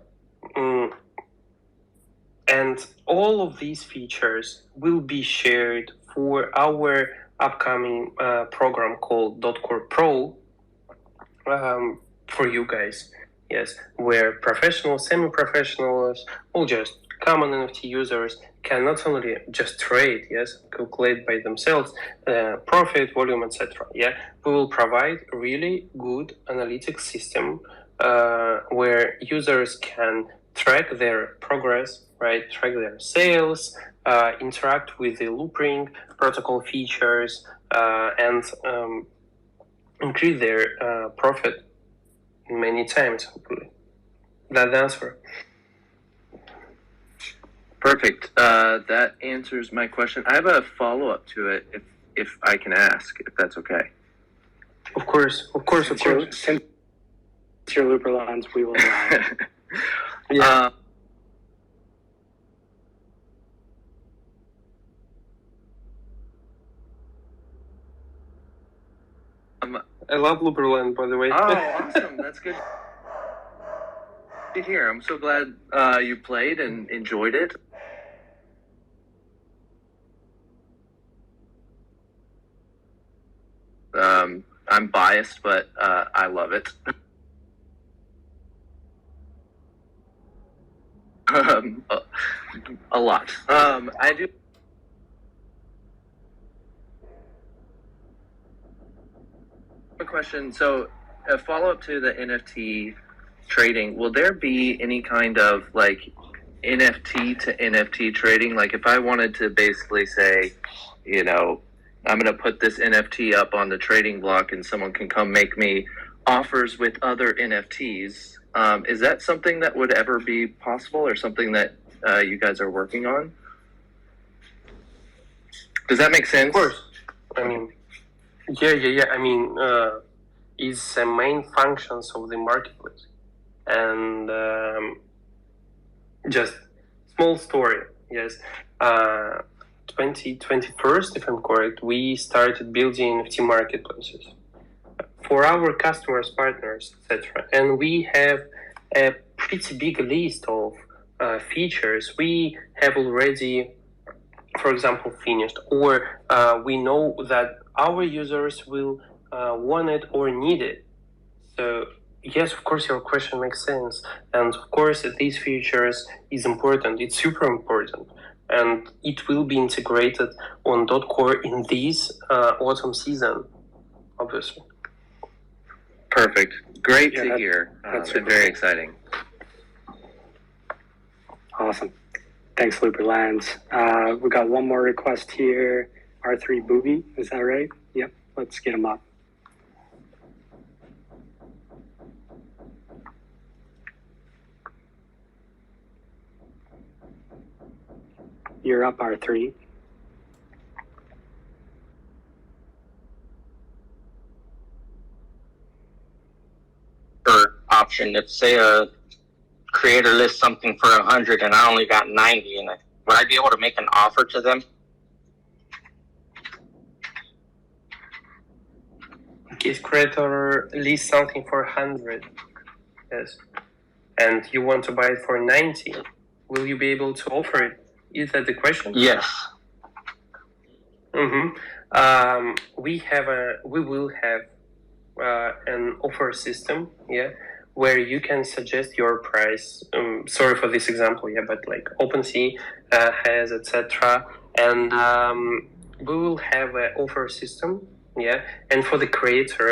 And all of these features will be shared for our upcoming program called .core Pro for you guys. Yes, where professionals, semi-professionals, or just common NFT users can not only just trade, yes, calculate by themselves profit, volume, etc. Yeah, we will provide a really good analytics system where users can track their progress, right? Track their sales, interact with the Loopring protocol features, and increase their profit many times, hopefully. That's the answer. Perfect. That answers my question. I have a follow-up to it, if I can ask, if that's okay. Of course. Since your Looper lines, we will. Yeah. I love Looperland, by the way. Oh, awesome. That's good to hear. I'm so glad you played and enjoyed it. I'm biased, but I love it. A lot. I do. A question. So, a follow-up to the NFT trading. Will there be any kind of like NFT to NFT trading? Like, if I wanted to basically say, I'm going to put this NFT up on the trading block, and someone can come make me offers with other NFTs. Is that something that would ever be possible, or something that you guys are working on? Does that make sense? Of course. I mean, yeah. I mean, it's a main functions of the marketplace. And just small story, yes. 2021, if I'm correct, we started building NFT marketplaces for our customers, partners, etc. And we have a pretty big list of features we have already, for example, finished, or we know that our users will want it or need it. So yes, of course, your question makes sense. And of course, these features is important. It's super important. And it will be integrated on .core in this autumn season, obviously. Perfect. Great to hear. That's and very exciting. Awesome. Thanks, Looperlands. We got one more request here. R3 Booby, is that right? Yep. Let's get him up. You're up, R3. Option. If say a creator lists something for 100 and I only got 90, and would I be able to make an offer to them? case creator lists something for 100, yes, and you want to buy it for 90, will you be able to offer it? Is that the question? Yes. We will have an offer system, yeah, where you can suggest your price. Sorry for this example, yeah, but like OpenSea has, etc. And we will have an offer system, yeah, and for the creator,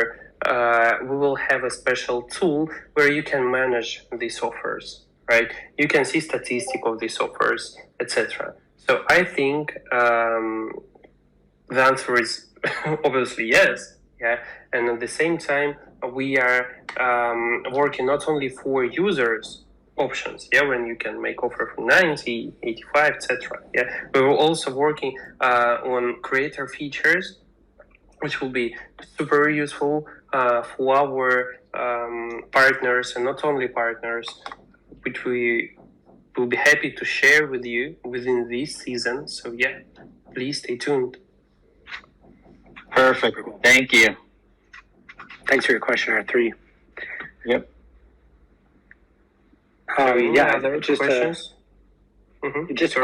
we will have a special tool where you can manage these offers, right? You can see statistic of these offers, etc. So I think the answer is obviously yes, yeah. And at the same time, we are working not only for users options, yeah, when you can make offer for 90, 85, etc. Yeah, but we're also working on creator features, which will be super useful for our partners, and not only partners, which we will be happy to share with you within this season. So yeah, please stay tuned. Perfect. Thank you. Thanks for your question, R3. Yep. Other just questions? Just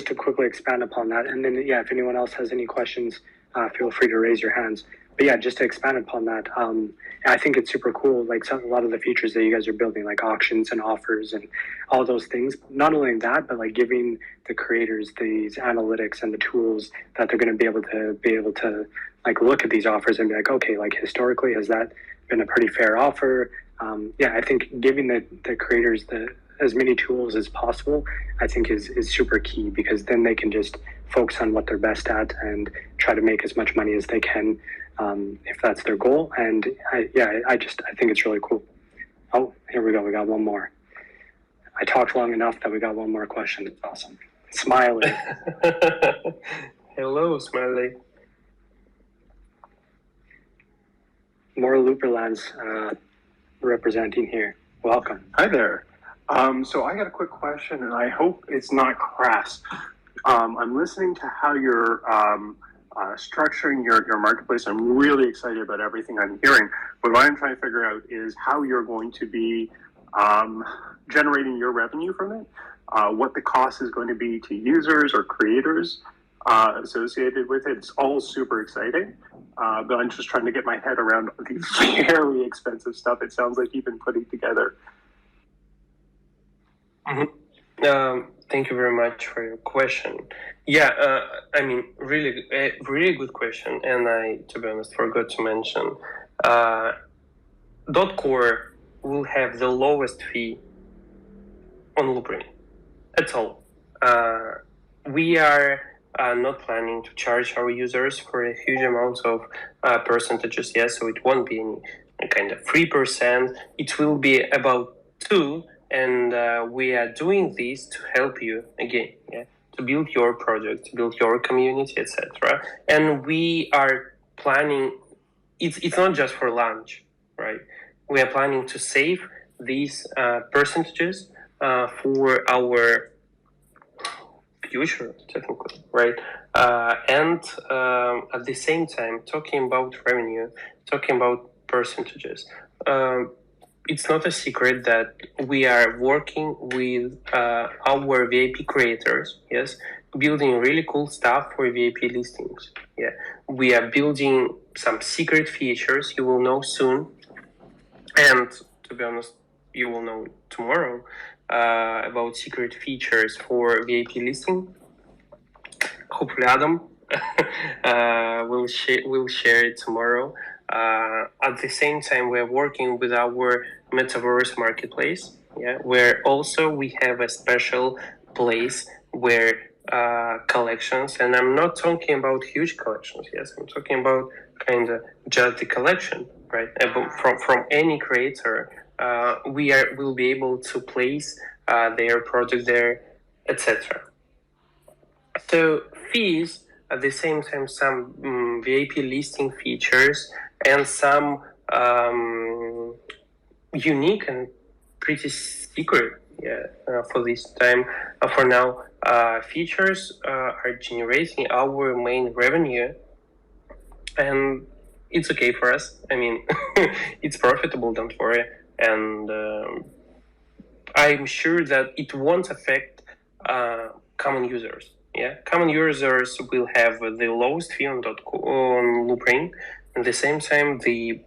to quickly expand upon that, and then if anyone else has any questions, feel free to raise your hands. But yeah, just to expand upon that, I think it's super cool. Like a lot of the features that you guys are building, like auctions and offers and all those things. Not only that, but like giving the creators these analytics and the tools that they're going to be able to like look at these offers and be like, okay, like historically, has that been a pretty fair offer? I think giving the creators as many tools as possible, I think is super key, because then they can just focus on what they're best at and try to make as much money as they can, if that's their goal. And I think it's really cool. Oh, here we go. We got one more. I talked long enough that we got one more question. It's awesome. Smiley. Hello, Smiley. More Looperlands representing here. Welcome. Hi there. So I got a quick question, and I hope it's not crass. I'm listening to how you're structuring your marketplace. I'm really excited about everything I'm hearing. But what I'm trying to figure out is how you're going to be generating your revenue from it, what the cost is going to be to users or creators associated with it. It's all super exciting. But I'm just trying to get my head around the very expensive stuff it sounds like you've been putting together. Thank you very much for your question. Really good question. And I, to be honest, forgot to mention, .core will have the lowest fee on Loopring. That's all. We are not planning to charge our users for a huge amount of percentages. Yes, so it won't be any kind of 3%. It will be about 2%. And we are doing this to help you again, to build your project, to build your community, etc. And we are planning. It's not just for launch, right? We are planning to save these percentages for our future, technically, right? And at the same time, talking about revenue, talking about percentages. It's not a secret that we are working with our VIP creators, yes, building really cool stuff for VIP listings. Yeah, we are building some secret features you will know soon, and to be honest, you will know tomorrow about secret features for VIP listing. Hopefully, Adam will share it tomorrow. At the same time, we're working with our Metaverse marketplace, where also we have a special place where collections, and I'm not talking about huge collections, yes, I'm talking about kind of just the collection, right? From any creator, will be able to place their product there, etc. So fees, at the same time, some VIP listing features and some unique and pretty secret, for this time, for now, features are generating our main revenue, and it's okay for us. I mean, it's profitable, don't worry. And I'm sure that it won't affect common users. Yeah, common users will have the lowest fee on Loopring, and at the same time the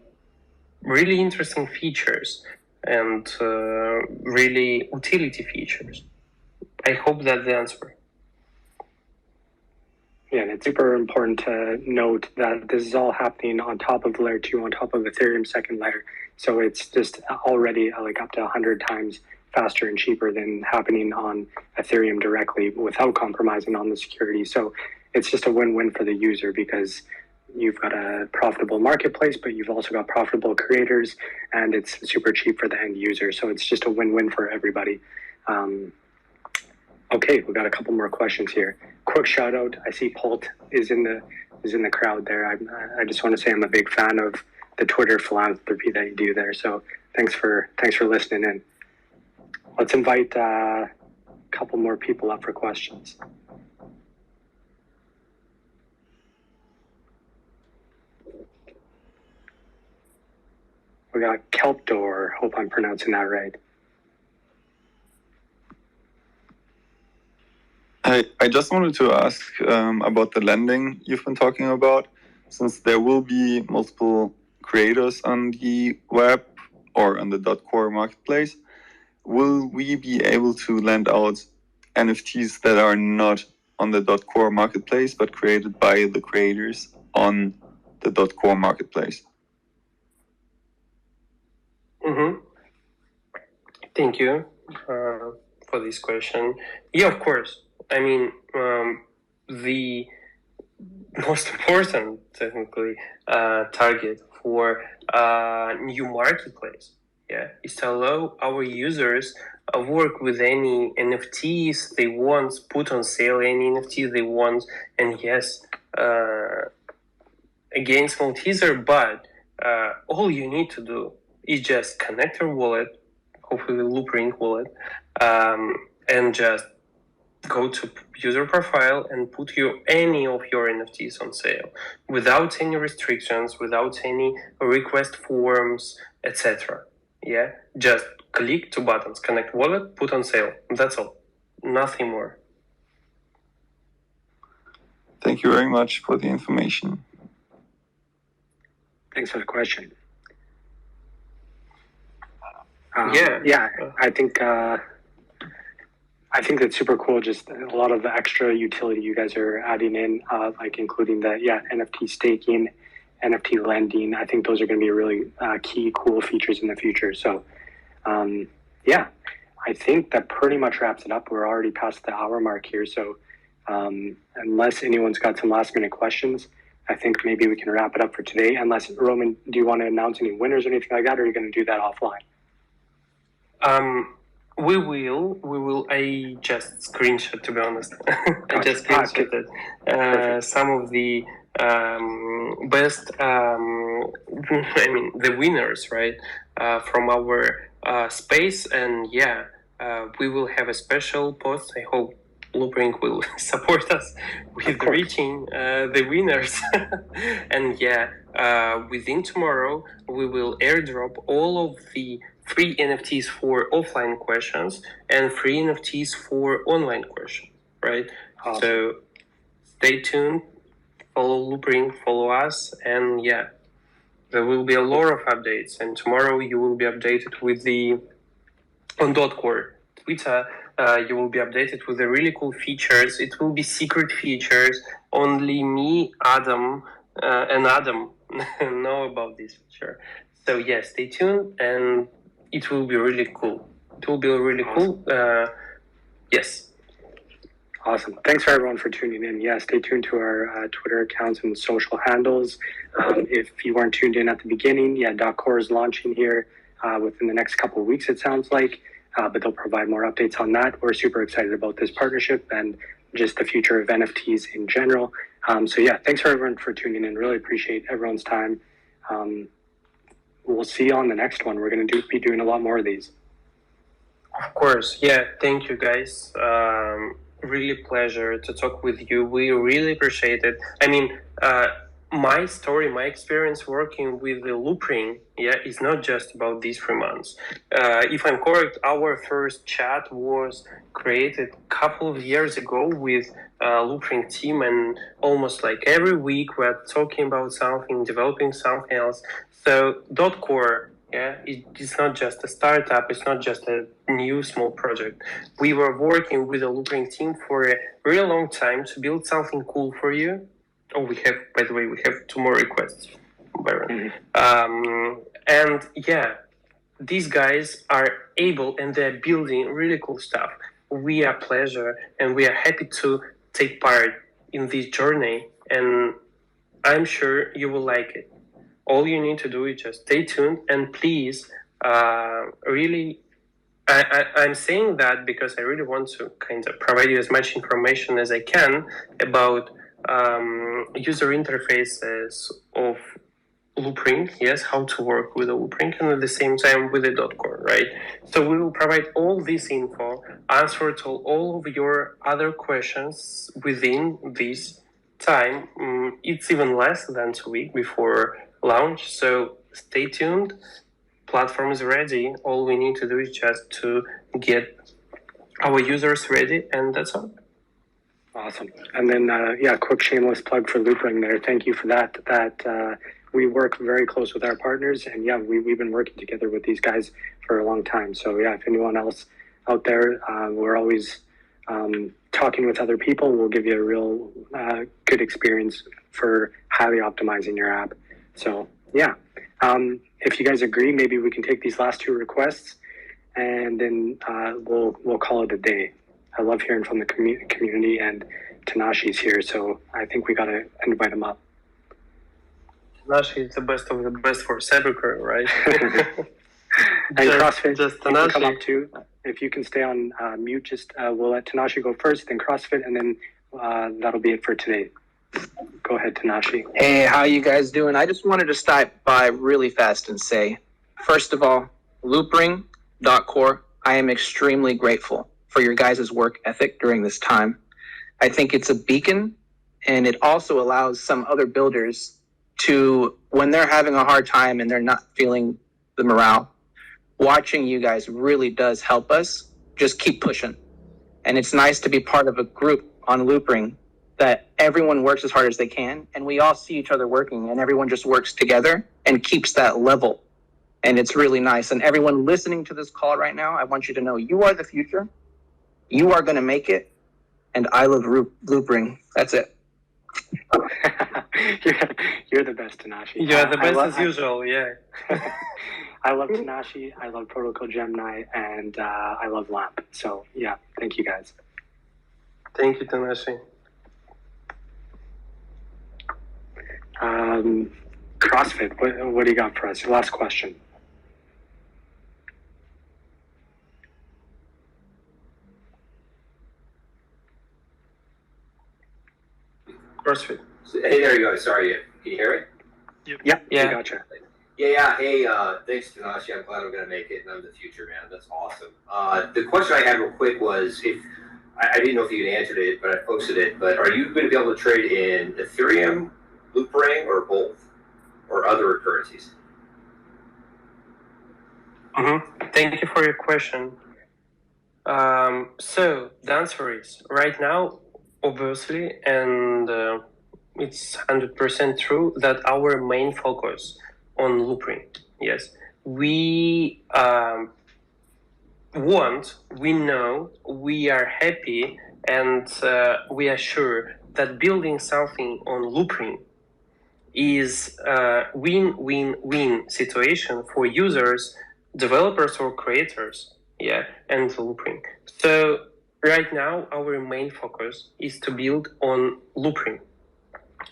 really interesting features and really utility features. I hope that's the answer. Yeah, and it's super important to note that this is all happening on top of layer 2, on top of Ethereum's second layer. So it's just already like up to 100 times faster and cheaper than happening on Ethereum directly without compromising on the security. So it's just a win-win for the user because you've got a profitable marketplace, but you've also got profitable creators, and it's super cheap for the end user. So it's just a win-win for everybody. Okay, we've got a couple more questions here. Quick shout out. I see Pult is in the crowd there. I just want to say I'm a big fan of the Twitter philanthropy that you do there. So thanks for listening in. Let's invite a couple more people up for questions. We got Kelpdor. Hope I'm pronouncing that right. I just wanted to ask about the lending you've been talking about. Since there will be multiple creators on the web or on the .core marketplace, will we be able to lend out NFTs that are not on the .core marketplace but created by the creators on the .core marketplace? Mm-hmm. Thank you for this question. Yeah, of course. I mean, the most important, technically, target for new marketplace, is to allow our users work with any NFTs they want, put on sale any NFT they want, and yes, again, small teaser, but all you need to do is just connect your wallet, hopefully Loopring wallet, and just go to user profile and put any of your NFTs on sale without any restrictions, without any request forms, etc. Yeah, just click 2 buttons, connect wallet, put on sale. That's all, nothing more. Thank you very much for the information. Thanks for the question. I think that's super cool. Just a lot of the extra utility you guys are adding in, like including the NFT staking, NFT lending. I think those are going to be really key, cool features in the future. So, I think that pretty much wraps it up. We're already past the hour mark here. So, unless anyone's got some last minute questions, I think maybe we can wrap it up for today. Unless, Roman, do you want to announce any winners or anything like that, or are you going to do that offline? We will. I just screenshot, to be honest. I just screenshotted some of the best, the winners, right, from our space. And we will have a special post. I hope Loopring will support us with reaching the winners. And within tomorrow, we will airdrop all of the free NFTs for offline questions and free NFTs for online questions, right? Awesome. So stay tuned, follow Loopring, follow us, and there will be a lot of updates. And tomorrow you will be updated with on .core Twitter, you will be updated with the really cool features. It will be secret features. Only me, Adam, and Adam know about this feature. So stay tuned, and it will be really cool. It will be really cool. Yes. Awesome. Thanks for everyone for tuning in. Stay tuned to our Twitter accounts and social handles. If you weren't tuned in at the beginning, .core is launching here within the next couple of weeks, it sounds like. But they'll provide more updates on that. We're super excited about this partnership and just the future of NFTs in general. Thanks for everyone for tuning in. Really appreciate everyone's time. We'll see you on the next one. We're going to be doing a lot more of these. Of course. Thank you, guys. Really pleasure to talk with you. We really appreciate it. I mean, my story, my experience working with the Loopring, is not just about these 3 months. If I'm correct, our first chat was created a couple of years ago with Loopring team, and almost like every week we're talking about something, developing something else. So .core, it's not just a startup, it's not just a new small project. We were working with the Loopring team for a really long time to build something cool for you. Oh, by the way, we have 2 more requests, Byron. And these guys are able and they're building really cool stuff. We are pleasure and we are happy to take part in this journey, and I'm sure you will like it. All you need to do is just stay tuned, and please, really, I'm saying that because I really want to kind of provide you as much information as I can about user interfaces of Loopring, how to work with a Loopring, and at the same time with the .core, right? So we will provide all this info, answer to all of your other questions within this time. It's even less than 2 weeks before launch, so stay tuned. Platform is ready. All we need to do is just to get our users ready, and that's all. Awesome. And then, quick shameless plug for Loopring there. Thank you for that. We work very close with our partners, and we've been working together with these guys for a long time. So if anyone else out there, we're always talking with other people. We'll give you a real good experience for highly optimizing your app. So if you guys agree, maybe we can take these last 2 requests, and then we'll call it a day. I love hearing from the community, and Tanashi's here, so I think we gotta invite him up. Tanashi is the best of the best for Cybercore, right? And CrossFit, just you can come up too. If you can stay on mute, we'll let Tanashi go first, then CrossFit, and then that'll be it for today. Go ahead, Tanashi. Hey, how you guys doing? I just wanted to stop by really fast and say, first of all, Loopring.core, I am extremely grateful for your guys' work ethic during this time. I think it's a beacon, and it also allows some other builders to, when they're having a hard time and they're not feeling the morale, watching you guys really does help us just keep pushing. And it's nice to be part of a group on Loopring that everyone works as hard as they can, and we all see each other working, and everyone just works together and keeps that level. And it's really nice. And everyone listening to this call right now, I want you to know you are the future. You are going to make it. And I love Loopring. That's it. You're the best, Tanashi. You're the best as usual, I love Tanashi, I love Protocol Gemini, and I love LAMP. So, thank you guys. Thank you, Tanashi. CrossFit, what do you got for us? Your last question. CrossFit. Hey, there you go. Sorry, can you hear me? Yeah. I gotcha. Yeah. Hey, thanks, Tanashi. I'm glad I'm going to make it, and I'm the future, man. That's awesome. The question I had real quick was, if I didn't know if you had answered it, but I posted it. But are you going to be able to trade in Ethereum, Loopring, or both, or other currencies? Thank you for your question. So the answer is right now, obviously, and it's 100% true that our main focus on Loopring. Yes, we we know, we are happy, and we are sure that building something on Loopring is a win-win-win situation for users, developers, or creators, and Loopring. So right now, our main focus is to build on Loopring.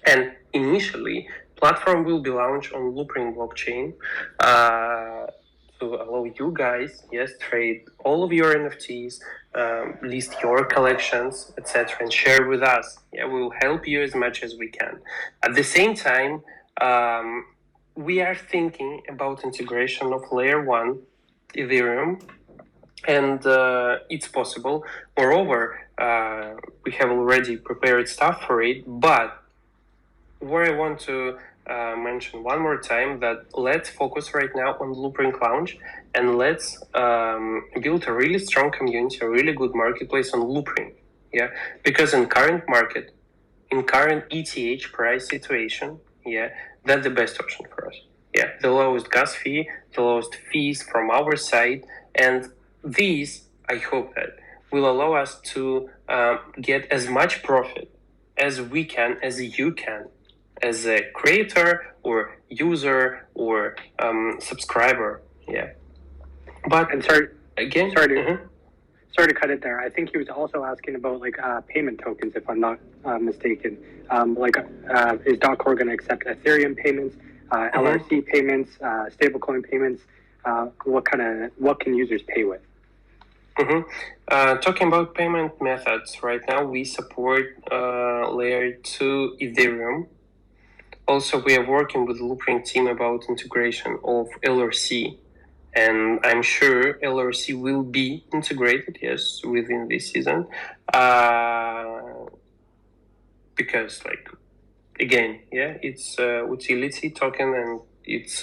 And initially, platform will be launched on Loopring blockchain to allow you guys, trade all of your NFTs, list your collections, etc., and share with us. We will help you as much as we can. At the same time, we are thinking about integration of layer 1 Ethereum, and it's possible. Moreover, we have already prepared stuff for it, but where I want to mention one more time that let's focus right now on Loopring Lounge, and let's build a really strong community, a really good marketplace on Loopring. Yeah, because in current market, in current ETH price situation, yeah, that's the best option for us. Yeah, the lowest gas fee, the lowest fees from our side, and these, I hope that will allow us to get as much profit as we can, as you can, as a creator or user or subscriber. Yeah, but And sorry, again, sorry to cut it there. I think he was also asking about like payment tokens, if I'm not mistaken. Is .core going to accept Ethereum payments, LRC payments, stablecoin payments? What can users pay with? Talking about payment methods, right now we support layer 2 Ethereum. Also, we are working with the Loopring team about integration of LRC. And I'm sure LRC will be integrated, yes, within this season. Because, like, again, yeah, it's utility token, and it's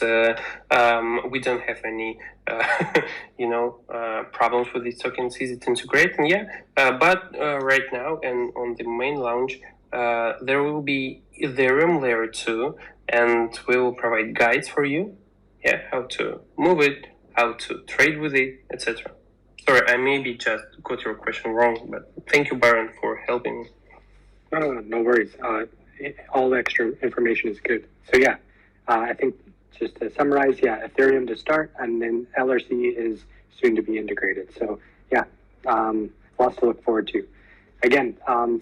we don't have any problems with these tokens. Easy to integrate, and but right now and on the main launch, there will be Ethereum layer 2, and we will provide guides for you, how to move it, how to trade with it, etc. Sorry, I maybe just got your question wrong, but thank you, Byron, for helping me. No worries. All extra information is good. So I think just to summarize, Ethereum to start, and then LRC is soon to be integrated. So lots to look forward to. Again,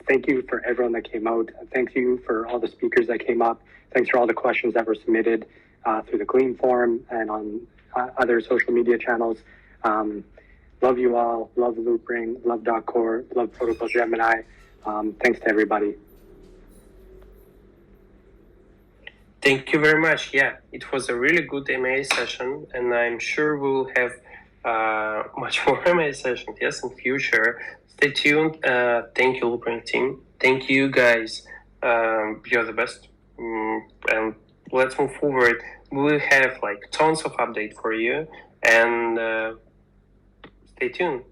thank you for everyone that came out. Thank you for all the speakers that came up. Thanks for all the questions that were submitted through the Gleam forum and on other social media channels. Love you all. Love Loopring. Love .core. Love Protocol Gemini. Thanks to everybody. Thank you very much. Yeah, it was a really good MA session, and I'm sure we'll have much more MA sessions, yes, in future. Stay tuned. Thank you, Loopring team. Thank you, guys. You're the best. And let's move forward. We'll have like tons of update for you, and stay tuned.